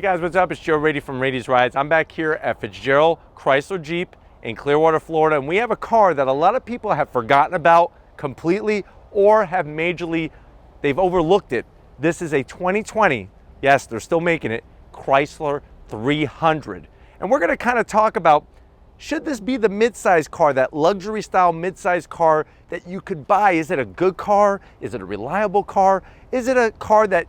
guys, what's up? It's Joe Rady from Rady's Rides. I'm back here at Fitzgerald Chrysler Jeep in Clearwater, Florida, and we have a car that a lot of people have forgotten about completely or have they've overlooked it. This is a 2020, yes, they're still making it, Chrysler 300. And we're gonna kind of talk about, should this be the mid-size car, that luxury style mid-size car that you could buy? Is it a good car? Is it a reliable car? Is it a car that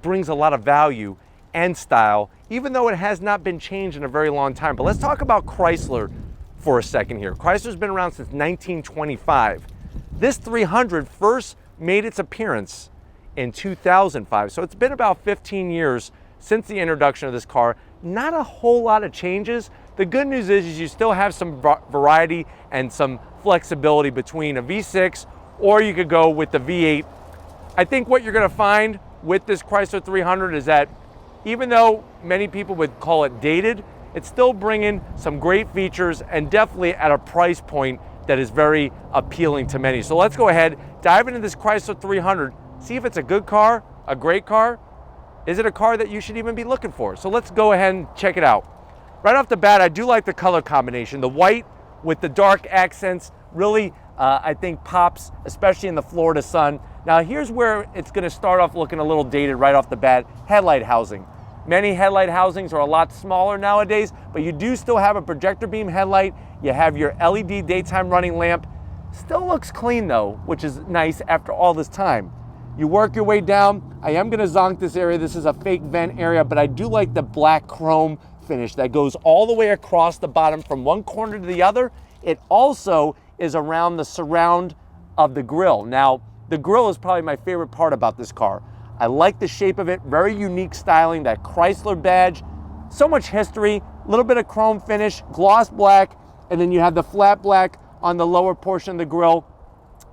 brings a lot of value and style, even though it has not been changed in a very long time? But let's talk about Chrysler for a second here. Chrysler's been around since 1925. This 300 first made its appearance in 2005. So it's been about 15 years since the introduction of this car. Not a whole lot of changes. The good news is you still have some variety and some flexibility between a V6 or you could go with the V8. I think what you're gonna find with this Chrysler 300 is that even though many people would call it dated, it's still bringing some great features and definitely at a price point that is very appealing to many. So let's go ahead, dive into this Chrysler 300, see if it's a good car, a great car. Is it a car that you should even be looking for? So let's go ahead and check it out. Right off the bat, I do like the color combination. The white with the dark accents really, I think, pops, especially in the Florida sun. Now here's where it's gonna start off looking a little dated right off the bat. Headlight housing. Many headlight housings are a lot smaller nowadays, but you do still have a projector beam headlight. You have your LED daytime running lamp. Still looks clean though, which is nice after all this time. You work your way down. I am gonna zonk this area. This is a fake vent area, but I do like the black chrome finish that goes all the way across the bottom from one corner to the other. It also is around the surround of the grille. Now, the grille is probably my favorite part about this car. I like the shape of it, very unique styling, that Chrysler badge, so much history, a little bit of chrome finish, gloss black, and then you have the flat black on the lower portion of the grille.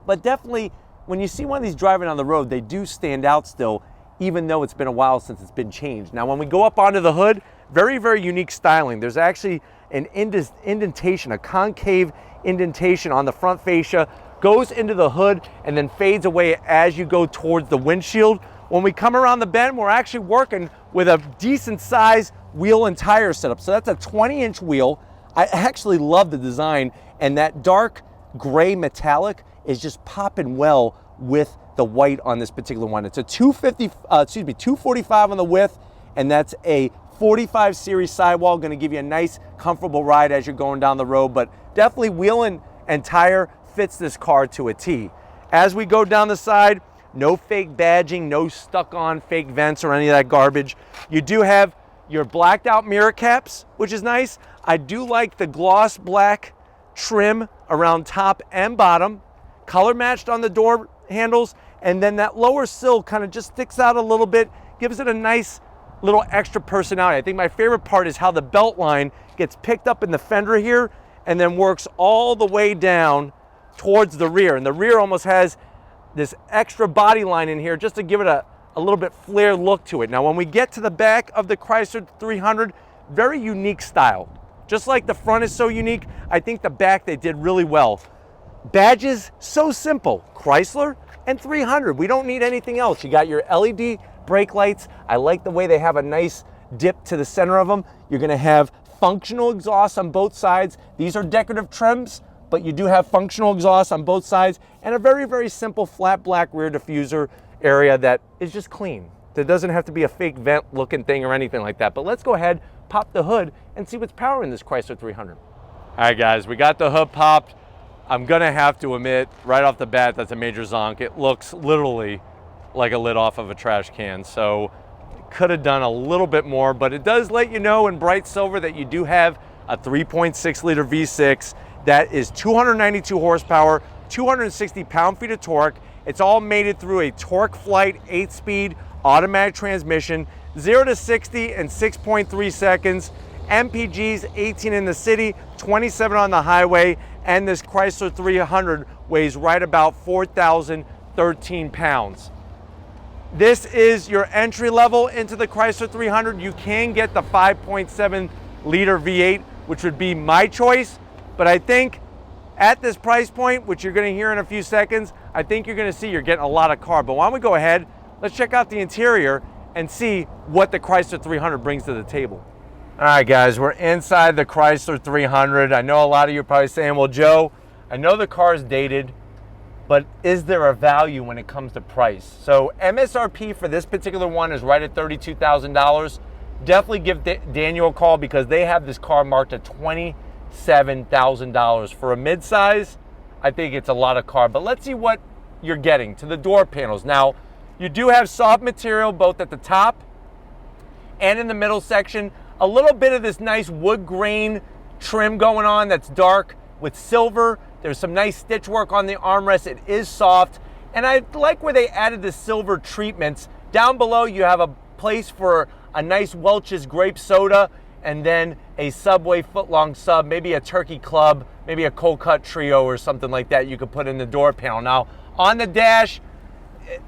But definitely, when you see one of these driving on the road, they do stand out still, even though it's been a while since it's been changed. Now, when we go up onto the hood, very, very unique styling. There's actually an indentation, a concave indentation on the front fascia, goes into the hood and then fades away as you go towards the windshield. When we come around the bend, we're actually working with a decent size wheel and tire setup. So that's a 20-inch wheel. I actually love the design, and that dark gray metallic is just popping well with the white on this particular one. It's a 245 on the width, and that's a 45 series sidewall, gonna give you a nice, comfortable ride as you're going down the road, but definitely wheel and tire fits this car to a T. As we go down the side, no fake badging, no stuck on fake vents or any of that garbage. You do have your blacked out mirror caps, which is nice. I do like the gloss black trim around top and bottom, color matched on the door handles, and then that lower sill kind of just sticks out a little bit, gives it a nice little extra personality. I think my favorite part is how the belt line gets picked up in the fender here and then works all the way down towards the rear. And the rear almost has this extra body line in here just to give it a little bit flared look to it. Now, when we get to the back of the Chrysler 300, very unique style. Just like the front is so unique, I think the back they did really well. Badges, so simple. Chrysler and 300. We don't need anything else. You got your LED brake lights. I like the way they have a nice dip to the center of them. You're gonna have functional exhaust on both sides. These are decorative trims, but you do have functional exhaust on both sides, and a very, very simple flat black rear diffuser area that is just clean. There doesn't have to be a fake vent looking thing or anything like that. But let's go ahead, pop the hood, and see what's powering this Chrysler 300. All right, guys, we got the hood popped. I'm gonna have to admit, right off the bat, that's a major zonk. It looks literally like a lid off of a trash can. So could have done a little bit more, but it does let you know in bright silver that you do have a 3.6 liter V6 that is 292 horsepower, 260 pound-feet of torque. It's all mated through a Torque Flight 8-speed automatic transmission, 0 to 60 in 6.3 seconds, MPGs 18 in the city, 27 on the highway, and this Chrysler 300 weighs right about 4,013 pounds. This is your entry level into the Chrysler 300. You can get the 5.7 liter V8, which would be my choice, but I think at this price point, which you're gonna hear in a few seconds, I think you're gonna see you're getting a lot of car. But why don't we go ahead, let's check out the interior and see what the Chrysler 300 brings to the table. All right, guys, we're inside the Chrysler 300. I know a lot of you are probably saying, well, Joe, I know the car is dated, but is there a value when it comes to price? So MSRP for this particular one is right at $32,000. Definitely give Daniel a call because they have this car marked at $27,000. For a midsize, I think it's a lot of car, but let's see what you're getting to the door panels. Now, you do have soft material both at the top and in the middle section. A little bit of this nice wood grain trim going on that's dark with silver. There's some nice stitch work on the armrest. It is soft. And I like where they added the silver treatments. Down below, you have a place for a nice Welch's grape soda and then a Subway footlong sub, maybe a turkey club, maybe a cold cut trio or something like that you could put in the door panel. Now, on the dash,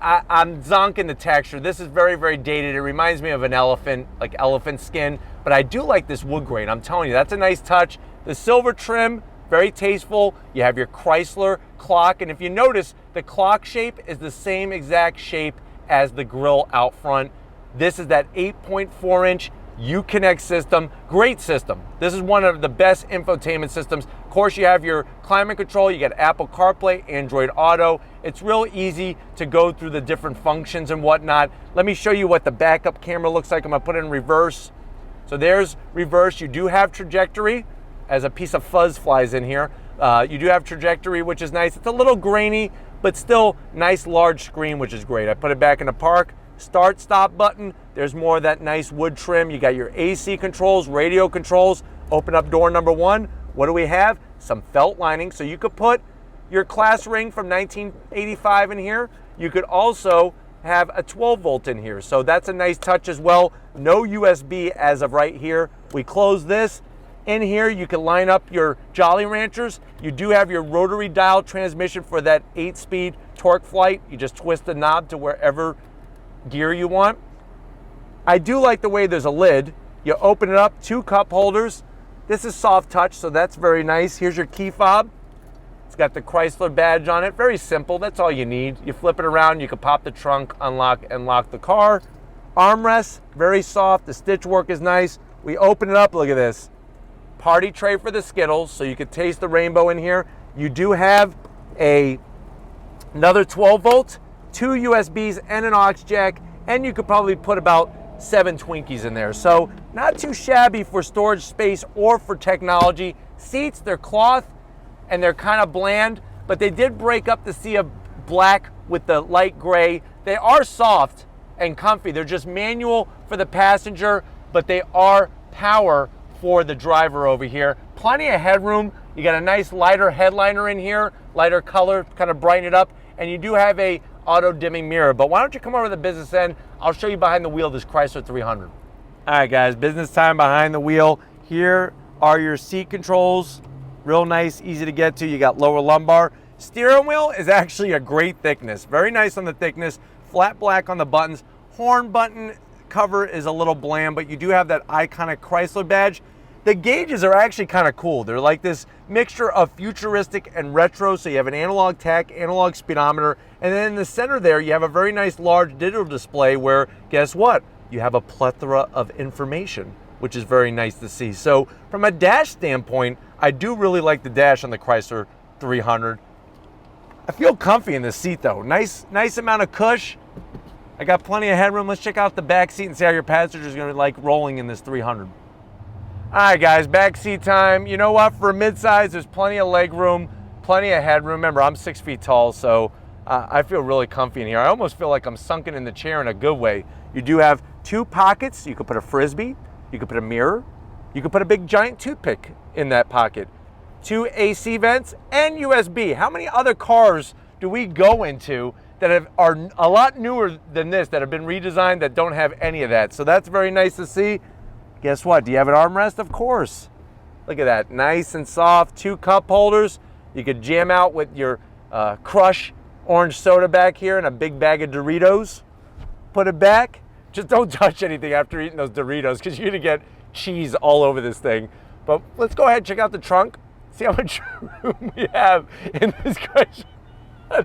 I'm zonking the texture. This is very, very dated. It reminds me of an elephant, like elephant skin, but I do like this wood grain. I'm telling you, that's a nice touch. The silver trim, very tasteful. You have your Chrysler clock, and if you notice, the clock shape is the same exact shape as the grille out front. This is that 8.4-inch Uconnect system. Great system. This is one of the best infotainment systems. Of course, you have your climate control. You got Apple CarPlay, Android Auto. It's real easy to go through the different functions and whatnot. Let me show you what the backup camera looks like. I'm going to put it in reverse. So there's reverse. You do have trajectory as a piece of fuzz flies in here. You do have trajectory, which is nice. It's a little grainy, but still nice large screen, which is great. I put it back in the park. Start stop button. There's more of that nice wood trim. You got your AC controls, radio controls. Open up door number one. What do we have? Some felt lining. So you could put your class ring from 1985 in here. You could also have a 12 volt in here. So that's a nice touch as well. No USB as of right here. We close this. In here, you can line up your Jolly Ranchers. You do have your rotary dial transmission for that 8-speed torque flight. You just twist the knob to wherever gear you want. I do like the way there's a lid. You open it up, 2 cup holders. This is soft touch, so that's very nice. Here's your key fob. It's got the Chrysler badge on it. Very simple, that's all you need. You flip it around, you can pop the trunk, unlock, and lock the car. Armrest, very soft. The stitch work is nice. We open it up, look at this. Party tray for the Skittles, so you can taste the rainbow in here. You do have another 12 volt, 2 USBs and an aux jack, and you could probably put about 7 Twinkies in there. So not too shabby for storage space or for technology. Seats, they're cloth and they're kind of bland, but they did break up the sea of black with the light gray. They are soft and comfy. They're just manual for the passenger, but they are power for the driver over here. Plenty of headroom. You got a nice lighter headliner in here, lighter color, kind of brighten it up, and you do have a auto dimming mirror. But why don't you come over to the business end? I'll show you behind the wheel this Chrysler 300. All right, guys, business time behind the wheel. Here are your seat controls. Real nice, easy to get to. You got lower lumbar. Steering wheel is actually a great thickness. Very nice on the thickness. Flat black on the buttons. Horn button cover is a little bland, but you do have that iconic Chrysler badge. The gauges are actually kind of cool. They're like this mixture of futuristic and retro. So you have an analog tach, analog speedometer, and then in the center there, you have a very nice large digital display where, guess what? You have a plethora of information, which is very nice to see. So from a dash standpoint, I do really like the dash on the Chrysler 300. I feel comfy in this seat though. Nice amount of cush. I got plenty of headroom. Let's check out the back seat and see how your passengers are gonna like rolling in this 300. All right, guys, back seat time. You know what? For a midsize, there's plenty of leg room, plenty of headroom. Remember, I'm 6 feet tall, so I feel really comfy in here. I almost feel like I'm sunken in the chair in a good way. You do have 2 pockets. You could put a Frisbee. You could put a mirror. You could put a big giant toothpick in that pocket. 2 AC vents and USB. How many other cars do we go into that are a lot newer than this, that have been redesigned, that don't have any of that? So that's very nice to see. Guess what? Do you have an armrest? Of course. Look at that, nice and soft. 2 cup holders. You could jam out with your Crush orange soda back here and a big bag of Doritos. Put it back. Just don't touch anything after eating those Doritos because you're gonna get cheese all over this thing. But let's go ahead and check out the trunk. See how much room we have in this Chrysler. All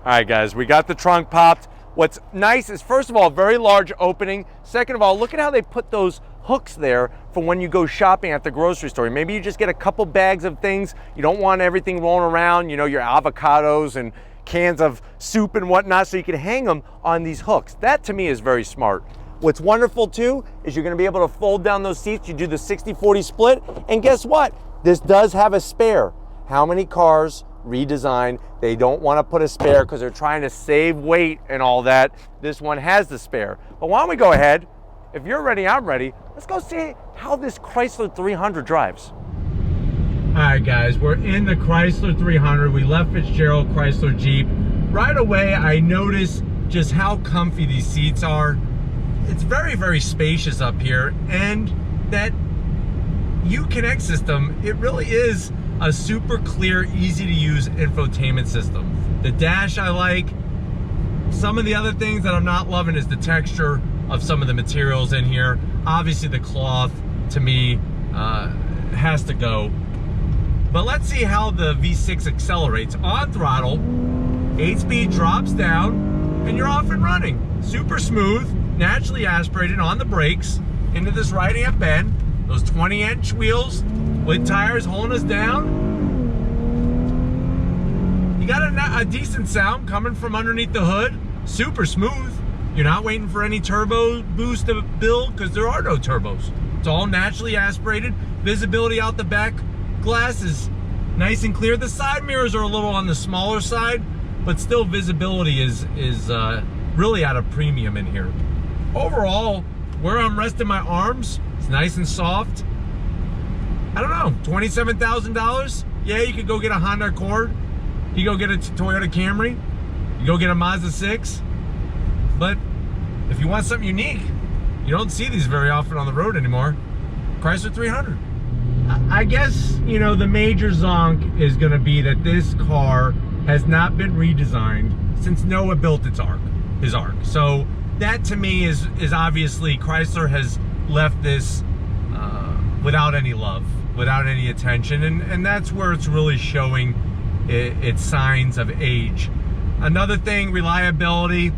right, guys, we got the trunk popped. What's nice is, first of all, very large opening. Second of all, look at how they put those hooks there for when you go shopping at the grocery store. Maybe you just get a couple bags of things. You don't want everything rolling around, you know, your avocados and cans of soup and whatnot, so you can hang them on these hooks. That to me is very smart. What's wonderful too is you're gonna be able to fold down those seats. You do the 60-40 split, and guess what? This does have a spare. How many cars redesign, they don't want to put a spare because they're trying to save weight and all that? This one has the spare. But why don't we go ahead? If you're ready, I'm ready. Let's go see how this Chrysler 300 drives. All right, guys, we're in the Chrysler 300. We left Fitzgerald Chrysler Jeep. Right away, I noticed just how comfy these seats are. It's very, very spacious up here, and that Uconnect system, it really is a super clear, easy to use infotainment system. The dash I like. Some of the other things that I'm not loving is the texture of some of the materials in here. Obviously the cloth, to me, has to go. But let's see how the V6 accelerates. On throttle, 8-speed drops down, and you're off and running. Super smooth, naturally aspirated on the brakes into this right-hand bend. Those 20-inch wheels with tires holding us down. You got a decent sound coming from underneath the hood. Super smooth. You're not waiting for any turbo boost to build because there are no turbos. It's all naturally aspirated. Visibility out the back glass is nice and clear. The side mirrors are a little on the smaller side, but still visibility is really at a premium in here. Overall, where I'm resting my arms, it's nice and soft. I don't know, $27,000? Yeah, you could go get a Honda Accord. You go get a Toyota Camry. You go get a Mazda 6. But if you want something unique, you don't see these very often on the road anymore. Chrysler 300. I guess, you know, the major zonk is gonna be that this car has not been redesigned since Noah built his ARC. So that to me is obviously Chrysler has left this without any love, without any attention, and that's where it's really showing its signs of age. Another thing, reliability.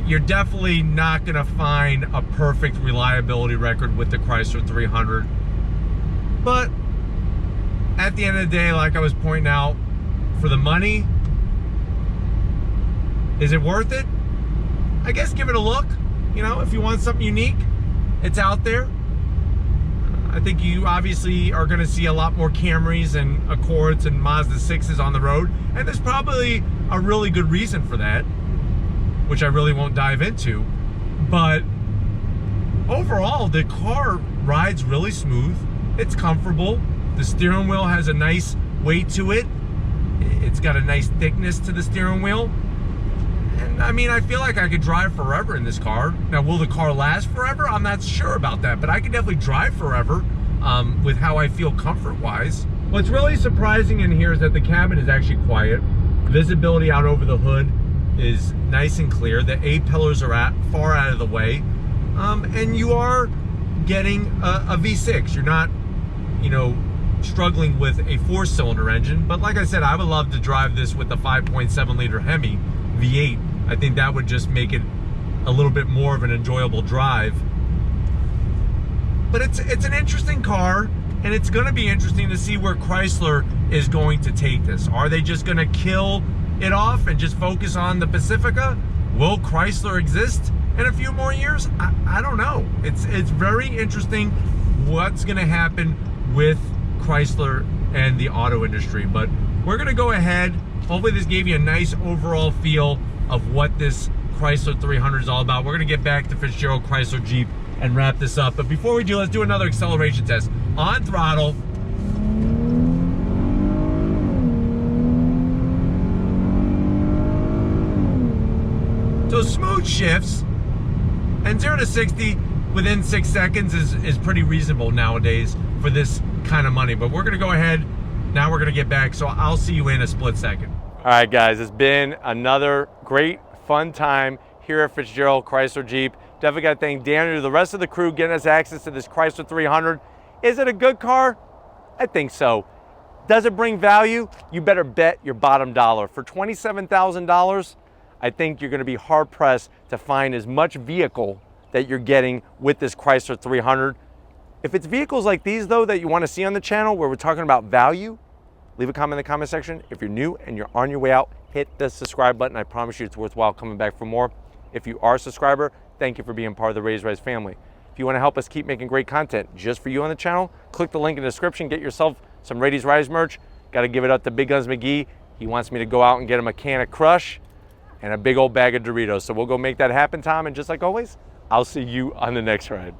You're definitely not gonna find a perfect reliability record with the Chrysler 300. But at the end of the day, like I was pointing out, for the money, is it worth it? I guess give it a look. You know, if you want something unique, it's out there. I think you obviously are going to see a lot more Camrys and Accords and Mazda 6s on the road, and there's probably a really good reason for that, which I really won't dive into. But overall, the car rides really smooth. It's comfortable. The steering wheel has a nice weight to it. It's got a nice thickness to the steering wheel. And I mean, I feel like I could drive forever in this car. Now, will the car last forever? I'm not sure about that, but I could definitely drive forever with how I feel comfort-wise. What's really surprising in here is that the cabin is actually quiet. Visibility out over the hood is nice and clear. The A-pillars are far out of the way. And you are getting a V6. You're not, you know, struggling with a 4-cylinder engine. But like I said, I would love to drive this with the 5.7-liter Hemi V8. I think that would just make it a little bit more of an enjoyable drive. But it's an interesting car, and it's going to be interesting to see where Chrysler is going to take this. Are they just going to kill it off and just focus on the Pacifica? Will Chrysler exist in a few more years? I don't know. It's very interesting what's going to happen with Chrysler and the auto industry. But we're going to go ahead. Hopefully this gave you a nice overall feel of what this Chrysler 300 is all about. We're going to get back to Fitzgerald Chrysler Jeep and wrap this up. But before we do, let's do another acceleration test. On throttle. So smooth shifts, and 0 to 60 within 6 seconds is pretty reasonable nowadays for this kind of money. But we're going to go ahead. Now we're going to get back, so I'll see you in a split second. All right, guys, it's been another great, fun time here at Fitzgerald Chrysler Jeep. Definitely got to thank Dan and the rest of the crew getting us access to this Chrysler 300. Is it a good car? I think so. Does it bring value? You better bet your bottom dollar. For $27,000, I think you're going to be hard pressed to find as much vehicle that you're getting with this Chrysler 300. If it's vehicles like these though that you want to see on the channel where we're talking about value, leave a comment in the comment section. If you're new and you're on your way out, hit the subscribe button. I promise you it's worthwhile coming back for more. If you are a subscriber, thank you for being part of the REDESIGN family. If you want to help us keep making great content just for you on the channel, click the link in the description, get yourself some REDESIGN merch. Got to give it up to Big Guns McGee. He wants me to go out and get him a can of Crush and a big old bag of Doritos. So we'll go make that happen, Tom. And just like always, I'll see you on the next ride.